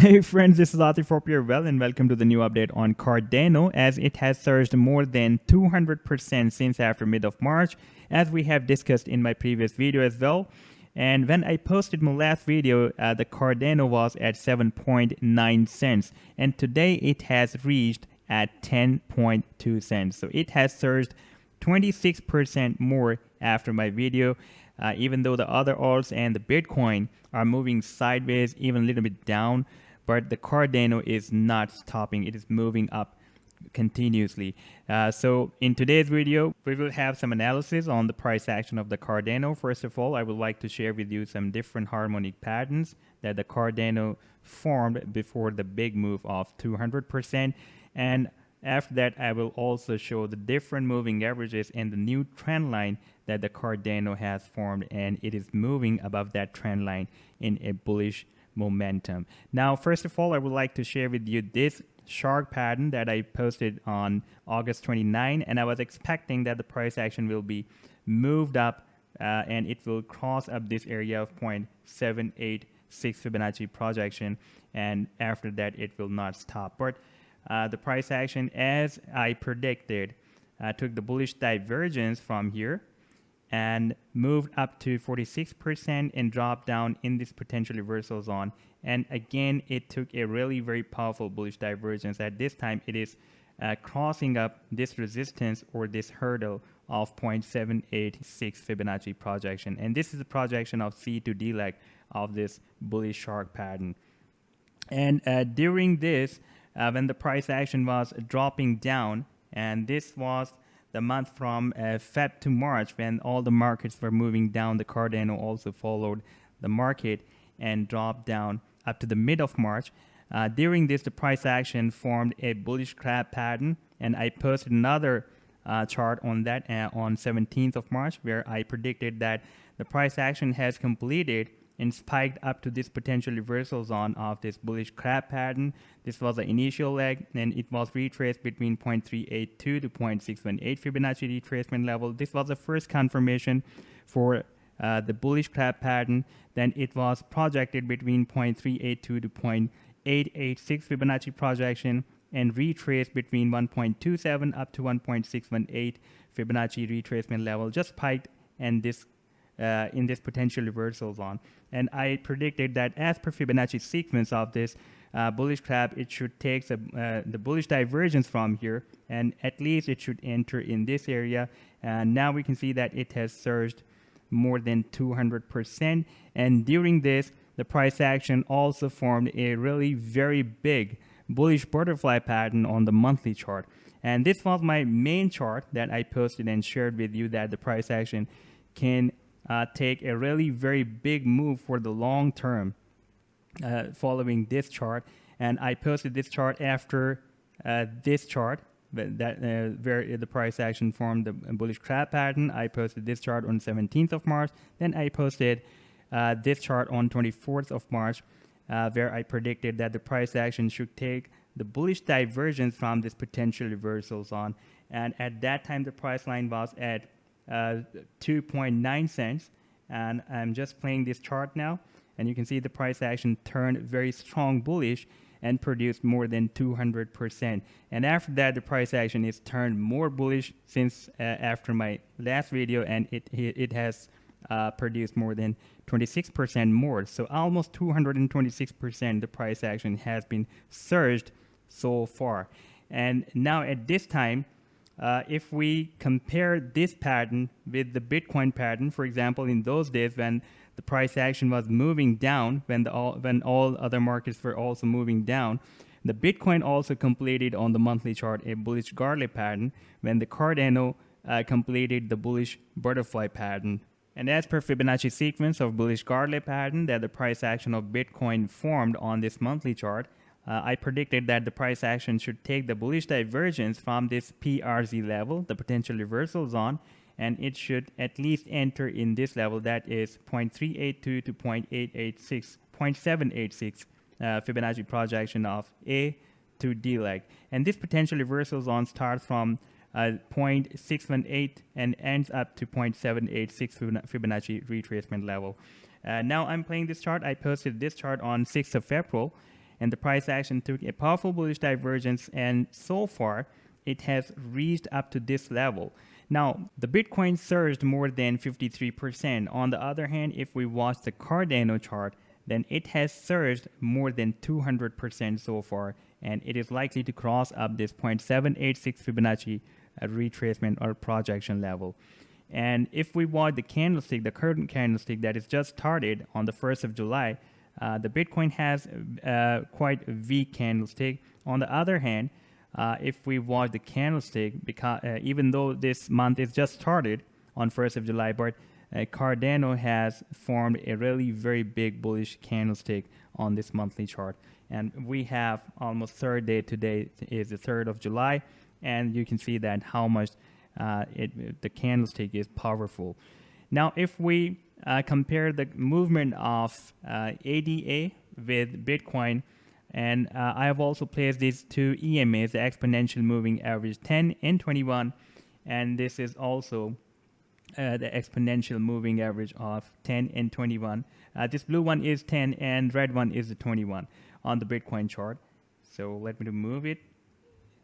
Hey friends, this is Atif. Hope you're well and welcome to the new update on Cardano, as it has surged more than 200% since after mid of March, as we have discussed in my previous video as well. And when I posted my last video, the Cardano was at 7.9 cents, and today it has reached at 10.2 cents. So it has surged 26% more after my video. Even though the other alts and the Bitcoin are moving sideways, even a little bit down, but the Cardano is not stopping. It is moving up continuously. So in today's video, we will have some analysis on the price action of the Cardano. First of all, I would like to share with you some different harmonic patterns that the Cardano formed before the big move of 200%. And after that, I will also show the different moving averages and the new trend line that the Cardano has formed, and it is moving above that trend line in a bullish momentum. Now, first of all, I would like to share with you this shark pattern that I posted on August 29, and I was expecting that the price action will be moved up and it will cross up this area of 0.786 Fibonacci projection, and after that it will not stop. But the price action, as I predicted, took the bullish divergence from here and moved up to 46% and dropped down in this potential reversal zone. And again, it took a really very powerful bullish divergence. At this time, it is crossing up this resistance or this hurdle of 0.786 Fibonacci projection. And this is the projection of C to D leg of this bullish shark pattern. And during this, when the price action was dropping down, and this was the month from Feb to March, when all the markets were moving down, the Cardano also followed the market and dropped down up to the mid of March. During this, the price action formed a bullish crab pattern, and I posted another chart on that on 17th of March, where I predicted that the price action has completed and spiked up to this potential reversal zone of this bullish crab pattern. This was the initial leg, and it was retraced between 0.382 to 0.618 Fibonacci retracement level. This was the first confirmation for the bullish crab pattern. Then it was projected between 0.382 to 0.886 Fibonacci projection and retraced between 1.27 up to 1.618 Fibonacci retracement level, just spiked and this in this potential reversal zone. And I predicted that as per Fibonacci sequence of this bullish crab, it should take the bullish divergence from here, and at least it should enter in this area. And now we can see that it has surged more than 200%. And during this, the price action also formed a really very big bullish butterfly pattern on the monthly chart. And this was my main chart that I posted and shared with you, that the price action can take a really very big move for the long term following this chart. And I posted this chart after this chart that where the price action formed the bullish crab pattern. I posted this chart on 17th of March. Then I posted this chart on 24th of March, where I predicted that the price action should take the bullish divergence from this potential reversal zone. And at that time, the price line was at 2.9 cents, and I'm just playing this chart now, and you can see the price action turned very strong bullish and produced more than 200%. And after that, the price action is turned more bullish since after my last video, and it has produced more than 26% more. So almost 226% the price action has been surged so far. And now at this time, if we compare this pattern with the Bitcoin pattern, for example, in those days when the price action was moving down, when all other markets were also moving down, the Bitcoin also completed on the monthly chart a bullish garlic pattern, when the Cardano completed the bullish butterfly pattern. And as per Fibonacci sequence of bullish garlic pattern that the price action of Bitcoin formed on this monthly chart, I predicted that the price action should take the bullish divergence from this PRZ level, the potential reversal zone, and it should at least enter in this level, that is 0.382 to 0.786 Fibonacci projection of A to D leg. And this potential reversal zone starts from 0.618 and ends up to 0.786 Fibonacci retracement level. Now I'm playing this chart. I posted this chart on 6th of April, and the price action took a powerful bullish divergence, and so far it has reached up to this level. Now, the Bitcoin surged more than 53%. On the other hand, if we watch the Cardano chart, then it has surged more than 200% so far, and it is likely to cross up this 0.786 Fibonacci retracement or projection level. And if we watch the candlestick, the current candlestick that is just started on the 1st of July, the Bitcoin has quite a weak candlestick. On the other hand, if we watch the candlestick, because even though this month is just started on 1st of July, but Cardano has formed a really very big bullish candlestick on this monthly chart. And we have almost third day today is the 3rd of July, and you can see that how much the candlestick is powerful. Now, if we compare the movement of ADA with Bitcoin, and I have also placed these two EMAs, the exponential moving average 10 and 21, and this is also the exponential moving average of 10 and 21. This blue one is 10 and red one is the 21 on the Bitcoin chart. So let me remove it.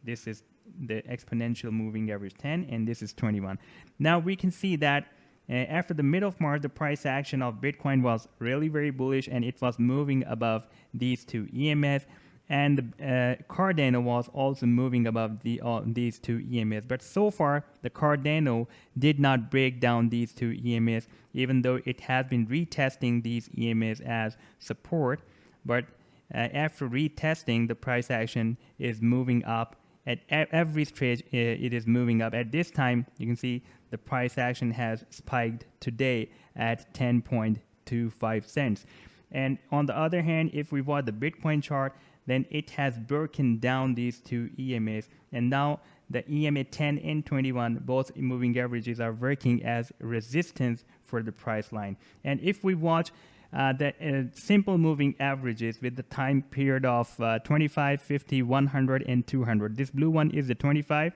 This is the exponential moving average 10 and this is 21. Now we can see that after the middle of March, the price action of Bitcoin was really very bullish, and it was moving above these two EMAs, and the Cardano was also moving above these two EMAs. But so far, the Cardano did not break down these two EMAs, even though it has been retesting these EMAs as support. But after retesting, the price action is moving up. At every stage, it is moving up. At this time, you can see the price action has spiked today at 10.25 cents. And on the other hand, if we watch the Bitcoin chart, then it has broken down these two EMAs. And now the EMA 10 and 21, both moving averages, are working as resistance for the price line. And if we watch the simple moving averages with the time period of 25, 50, 100, and 200. This blue one is the 25.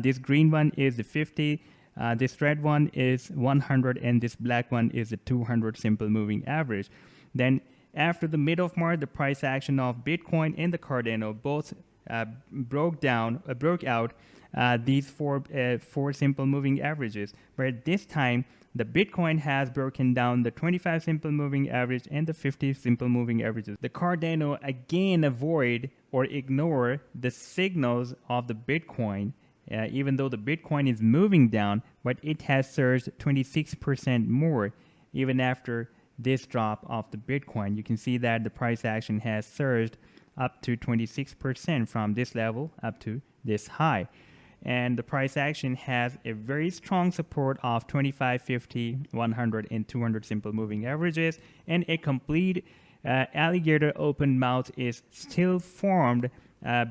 This green one is the 50. This red one is 100, and this black one is the 200 simple moving average. Then after the mid of March, the price action of Bitcoin and the Cardano both broke out these four simple moving averages. But this time, the Bitcoin has broken down the 25 simple moving average and the 50 simple moving averages. The Cardano again avoid or ignore the signals of the Bitcoin, even though the Bitcoin is moving down, but it has surged 26% more even after this drop of the Bitcoin. You can see that the price action has surged up to 26% from this level up to this high. And the price action has a very strong support of 25, 50, 100, and 200 simple moving averages, and a complete alligator open mouth is still formed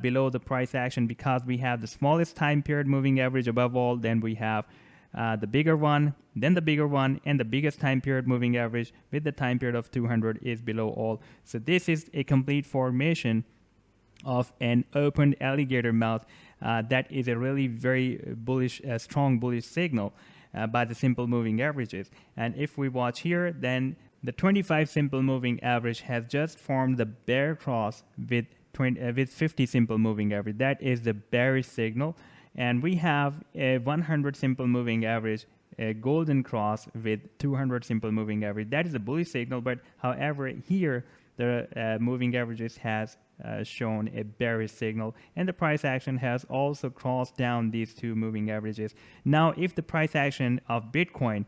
below the price action, because we have the smallest time period moving average above all, then we have the bigger one, then the bigger one, and the biggest time period moving average with the time period of 200 is below all. So this is a complete formation of an open alligator mouth. That is a really very bullish, strong bullish signal by the simple moving averages. And if we watch here, then the 25 simple moving average has just formed the bear cross with 50 simple moving average. That is the bearish signal. And we have a 100 simple moving average, a golden cross with 200 simple moving average. That is a bullish signal, but however here the moving averages has shown a bearish signal, and the price action has also crossed down these two moving averages. Now, if the price action of Bitcoin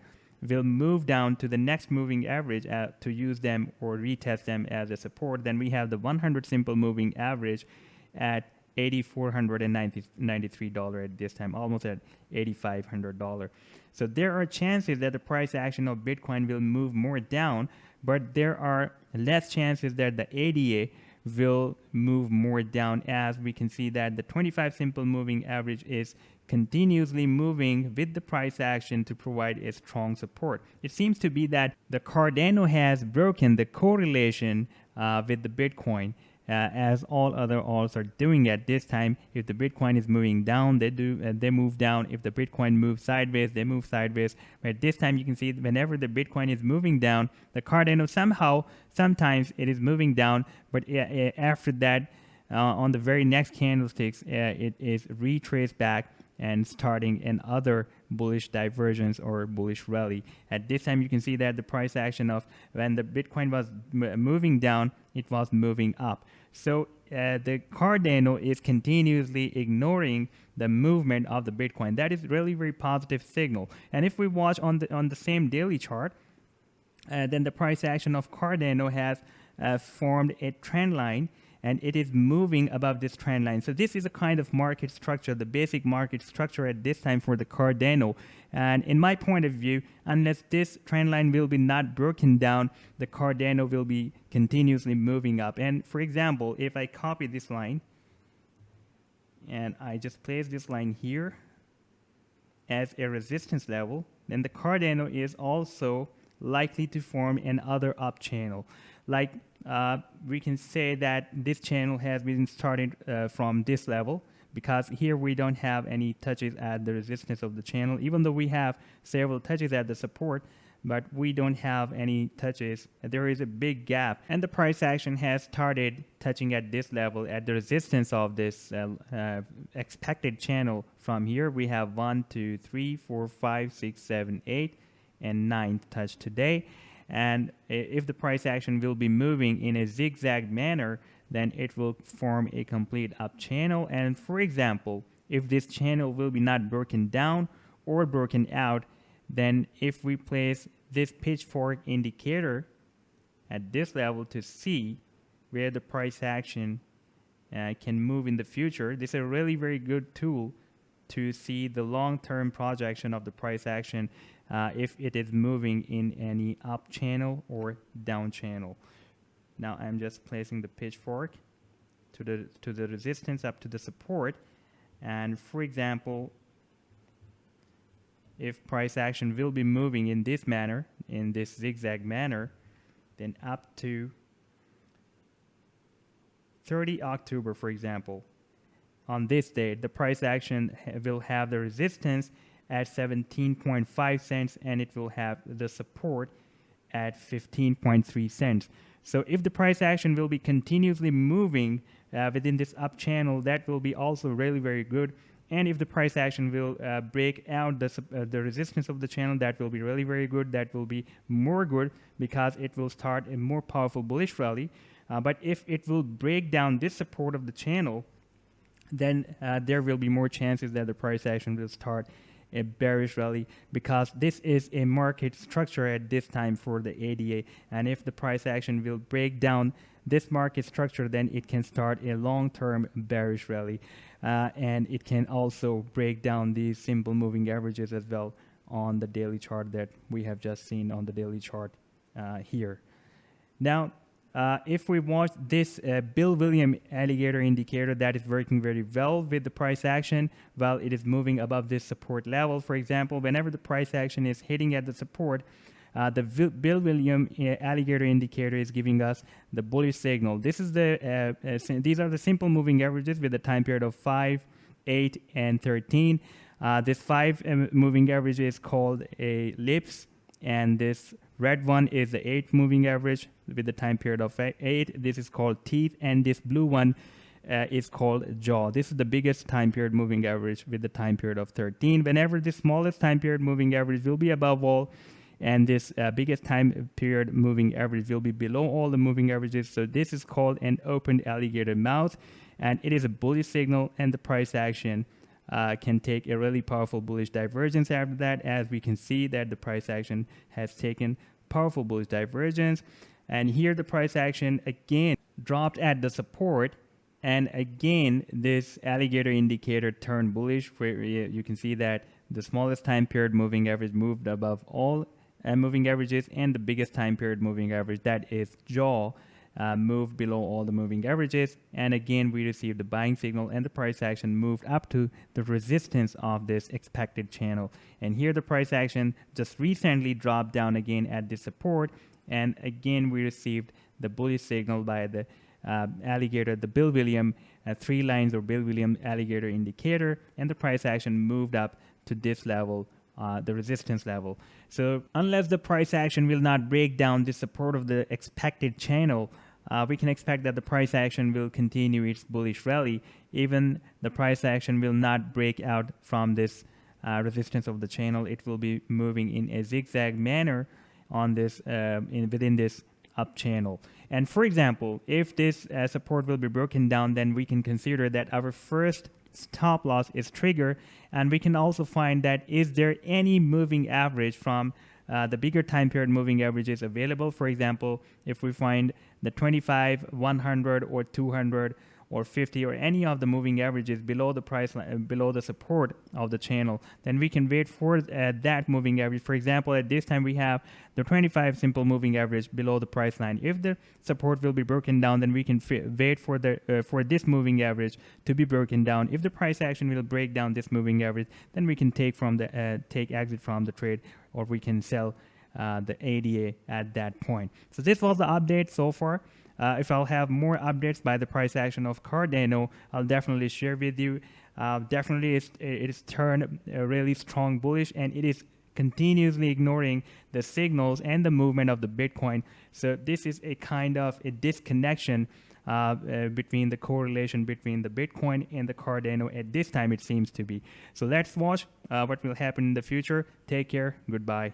will move down to the next moving average to use them or retest them as a support, then we have the 100 simple moving average at $8,493 at this time, almost at $8,500. So there are chances that the price action of Bitcoin will move more down, but there are less chances that the ADA will move more down, as we can see that the 25 simple moving average is continuously moving with the price action to provide a strong support. It seems to be that the Cardano has broken the correlation with the Bitcoin, as all other alts are doing at this time. If the Bitcoin is moving down, they move down. If the Bitcoin moves sideways, they move sideways. But at this time, you can see whenever the Bitcoin is moving down, the Cardano sometimes it is moving down, but after that, on the very next candlesticks, it is retraced back and starting another bullish divergence or bullish rally. At this time, you can see that the price action of when the Bitcoin was moving down, it was moving up. So the Cardano is continuously ignoring the movement of the Bitcoin. That is really very positive signal. And if we watch on the same daily chart, then the price action of Cardano has formed a trend line, and it is moving above this trend line. So this is a kind of market structure, the basic market structure at this time for the Cardano. And in my point of view, unless this trend line will be not broken down, the Cardano will be continuously moving up. And for example, if I copy this line and I just place this line here as a resistance level, then the Cardano is also likely to form another up channel. Like we can say that this channel has been started from this level, because here we don't have any touches at the resistance of the channel, even though we have several touches at the support, but we don't have any touches. There is a big gap, and the price action has started touching at this level at the resistance of this expected channel. From here we have 1, 2, 3, 4, 5, 6, 7, 8 and 9th touch today. And if the price action will be moving in a zigzag manner, then it will form a complete up channel. And for example, if this channel will be not broken down or broken out, then if we place this pitchfork indicator at this level to see where the price action can move in the future, this is a really very good tool to see the long-term projection of the price action if it is moving in any up channel or down channel. Now I'm just placing the pitchfork to the resistance up to the support, and for example, if price action will be moving in this manner, in this zigzag manner, then up to 30 October, for example, on this date, the price action will have the resistance at 17.5 cents, and it will have the support at 15.3 cents. So if the price action will be continuously moving within this up channel, that will be also really very good. And if the price action will break out the resistance of the channel, that will be really very good. That will be more good because it will start a more powerful bullish rally. But if it will break down this support of the channel, then there will be more chances that the price action will start a bearish rally, because this is a market structure at this time for the ADA. And if the price action will break down this market structure, then it can start a long-term bearish rally. And it can also break down these simple moving averages as well on the daily chart that we have just seen on the daily chart here. Now, if we watch this Bill Williams alligator indicator, that is working very well with the price action while it is moving above this support level. For example, whenever the price action is hitting at the support, the Bill Williams alligator indicator is giving us the bullish signal. This is these are the simple moving averages with the time period of 5, 8, and 13. This 5 moving average is called a ellipse, and this red one is the 8 moving average with the time period of 8. This is called teeth, and this blue one is called jaw. This is the biggest time period moving average with the time period of 13. Whenever the smallest time period moving average will be above all, and this biggest time period moving average will be below all the moving averages. So this is called an opened alligator mouth, and it is a bullish signal, and the price action can take a really powerful bullish divergence after that, as we can see that the price action has taken powerful bullish divergence. And here the price action again dropped at the support, and again this alligator indicator turned bullish, where you can see that the smallest time period moving average moved above all moving averages, and the biggest time period moving average, that is jaw, moved below all the moving averages. And again we received the buying signal, and the price action moved up to the resistance of this expected channel. And here the price action just recently dropped down again at the support, and again we received the bullish signal by the alligator, the Bill Williams 3 lines or Bill Williams alligator indicator, and the price action moved up to this level, the resistance level. So unless the price action will not break down the support of the expected channel, we can expect that the price action will continue its bullish rally. Even the price action will not break out from this resistance of the channel. It will be moving in a zigzag manner on this within this up channel. And for example, if this support will be broken down, then we can consider that our first stop loss is triggered, and we can also find that is there any moving average from the bigger time period moving averages available. For example, if we find the 25, 100 or 200 or 50 or any of the moving averages below the price below the support of the channel, then we can wait for that moving average. For example, at this time we have the 25 simple moving average below the price line. If the support will be broken down, then we can wait for the for this moving average to be broken down. If the price action will break down this moving average, then we can take from the take exit from the trade, or we can sell the ADA at that point. So this was the update so far. If I'll have more updates by the price action of Cardano, I'll definitely share with you. Definitely it is turned really strong bullish, and it is continuously ignoring the signals and the movement of the Bitcoin. So this is a kind of a disconnection between the correlation between the Bitcoin and the Cardano at this time, it seems to be. So let's watch what will happen in the future. Take care. Goodbye.